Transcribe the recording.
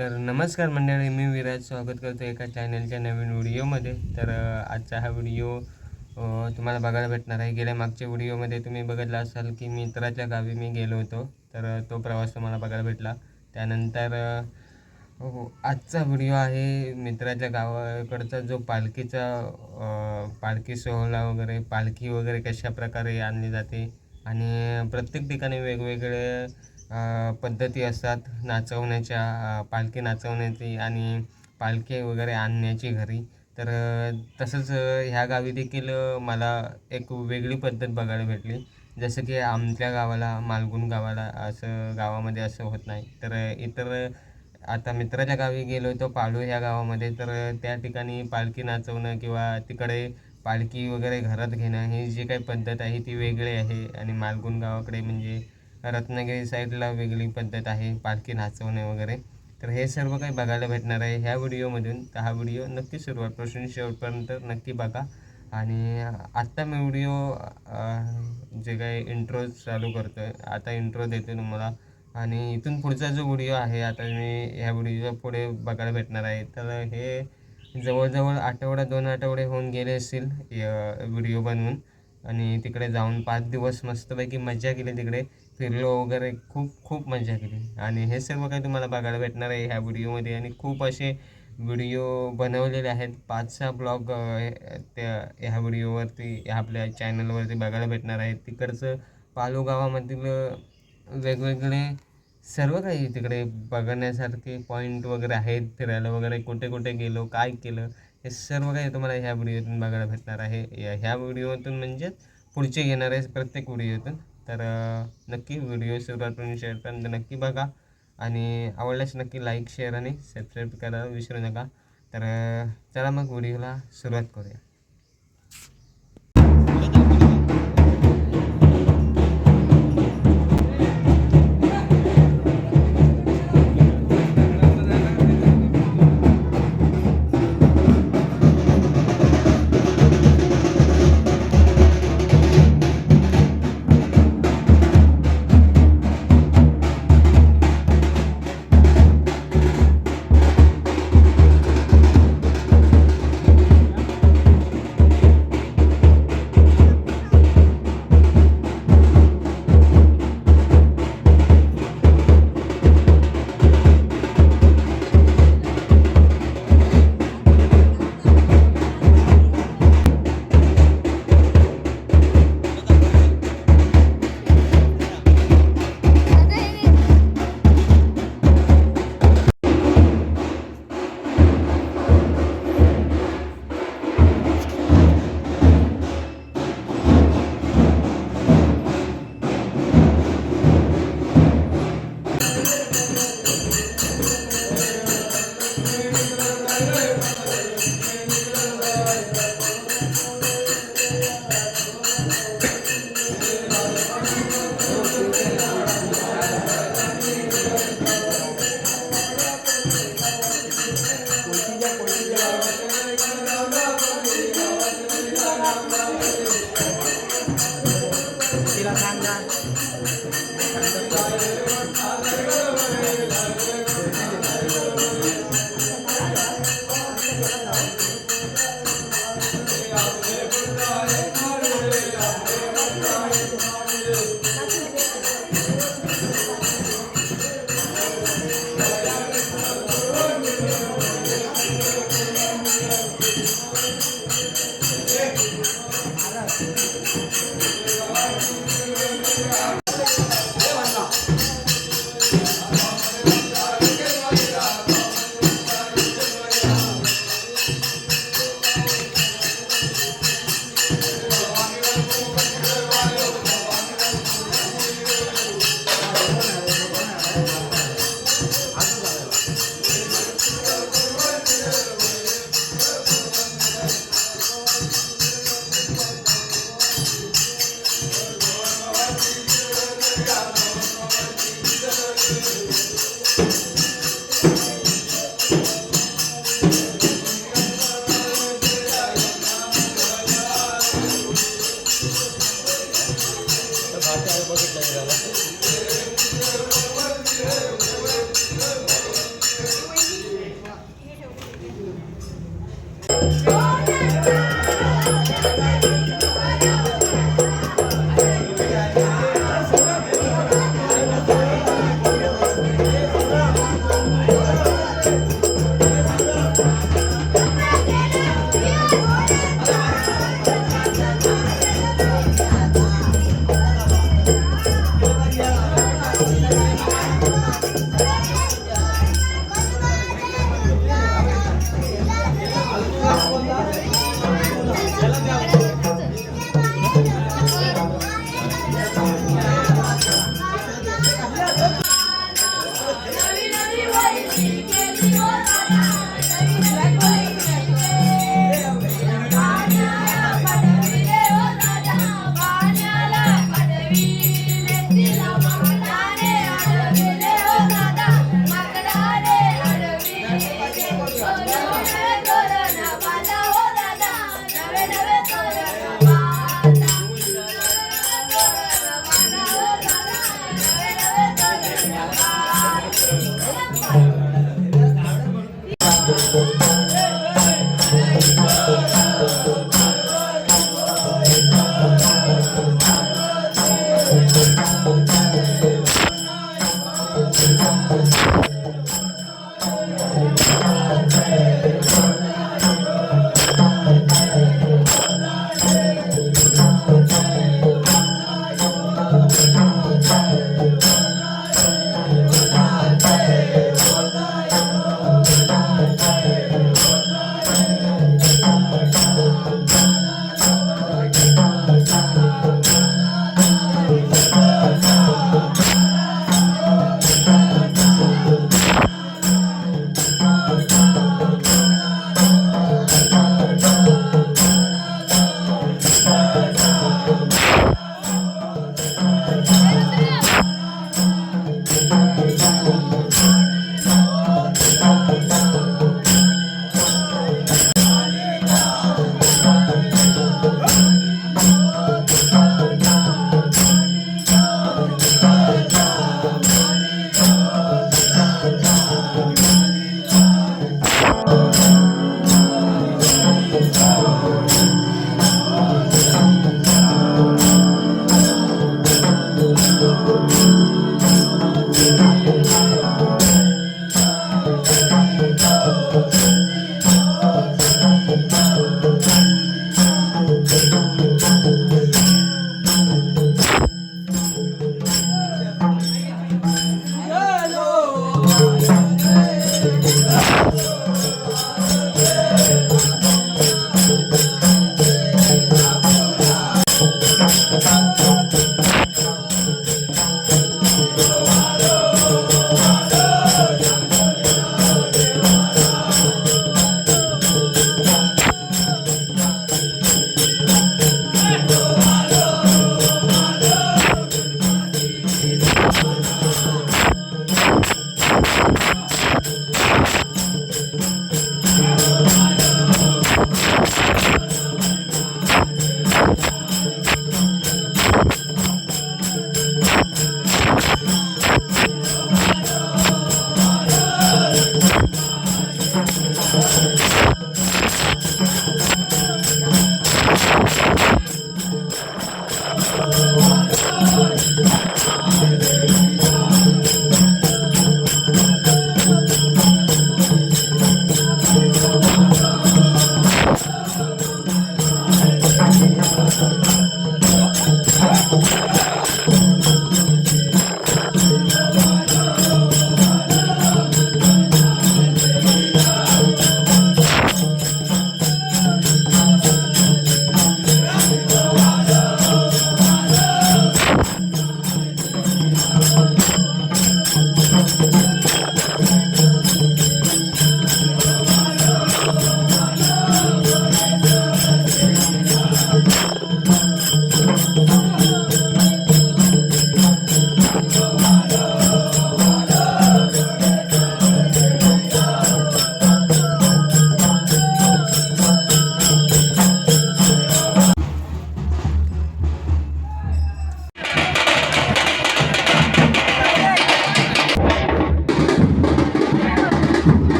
तर नमस्कार मंडळी, मी विराज स्वागत करतो एका चॅनलच्या नवीन व्हिडिओमध्ये. तर आजचा हा व्हिडिओ तुम्हाला बघायला भेटणार आहे. गेल्या मागच्या व्हिडिओमध्ये तुम्ही बघितला असाल की मित्राच्या गावी मी गेलो होतो, तर तो प्रवास तुम्हाला बघायला भेटला. त्यानंतर आजचा व्हिडिओ आहे मित्राच्या गावाकडचा जो पालखी सोहळा वगैरे, पालखी वगैरे कशा प्रकारे आणली जाते आणि प्रत्येक ठिकाणी वेगवेगळे पद्धती असतात नाचवण्याच्या, पालखी नाचवण्याची आणि पालखी वगैरे आणण्याची घरी. तर तसंच ह्या गावी देखील मला एक वेगळी पद्धत बघायला भेटली. जसं की आमच्या गावाला, मालगुण गावाला असं गावामध्ये असं होत नाही. तर इतर आता मित्राच्या गावी गेलो होतो पाळू ह्या गावामध्ये, तर त्या ठिकाणी पालखी नाचवणं किंवा तिकडे पालखी वगैरे घरात घेणं ही जी काही पद्धत आहे ती वेगळी आहे. आणि मालगुण गावाकडे म्हणजे रत्नागिरी साईडला वेगळी पद्धत आहे पालखी नाचवणे वगैरे. तर हे सर्व काही बघायला भेटणार आहे ह्या व्हिडिओमधून. तर हा व्हिडिओ नक्की सुरुवातपासून शेवटपर्यंत नक्की बघा. आणि आत्ता मी व्हिडिओ जे काही इंट्रो चालू करतो आहे, आता इंट्रो देते तुम्हाला. आणि इथून पुढचा जो व्हिडिओ आहे आता मी ह्या व्हिडिओच्या पुढे बघायला भेटणार आहे. तर हे जवळजवळ आठवडा 2 आठवडे होऊन गेले असतील व्हिडिओ बनवून. आणि तिकडे जाऊन 5 दिवस मस्तपैकी मजा केली, तिकडे फिरलो वगैरे, खूप खूप मजा केली. आणि हे सर्व काही तुम्हाला बघायला भेटणार आहे ह्या व्हिडिओमध्ये. आणि खूप असे व्हिडिओ बनवलेले आहेत, 5-6 ब्लॉग त्या ह्या व्हिडिओवरती आपल्या चॅनलवरती बघायला भेटणार आहेत. तिकडचं पालू गावामधील वेगवेगळे सर्व काही तिकडे बघण्यासारखे पॉईंट वगैरे आहेत, फिरायला वगैरे कुठे कुठे गेलो, काय केलं, हे सर्व काही तुम्हाला ह्या व्हिडिओतून बघायला भेटणार आहे. ह्या व्हिडिओतून म्हणजे पुढचे येणार आहे प्रत्येक व्हिडिओतून. तर नक्की व्हिडिओ सुरुवातून शेअरपर्यंत नक्की बघा. आणि आवडल्यास नक्की लाईक, शेअर आणि सबस्क्राईब करायला विसरू नका. तर चला मग व्हिडिओला सुरुवात करूया.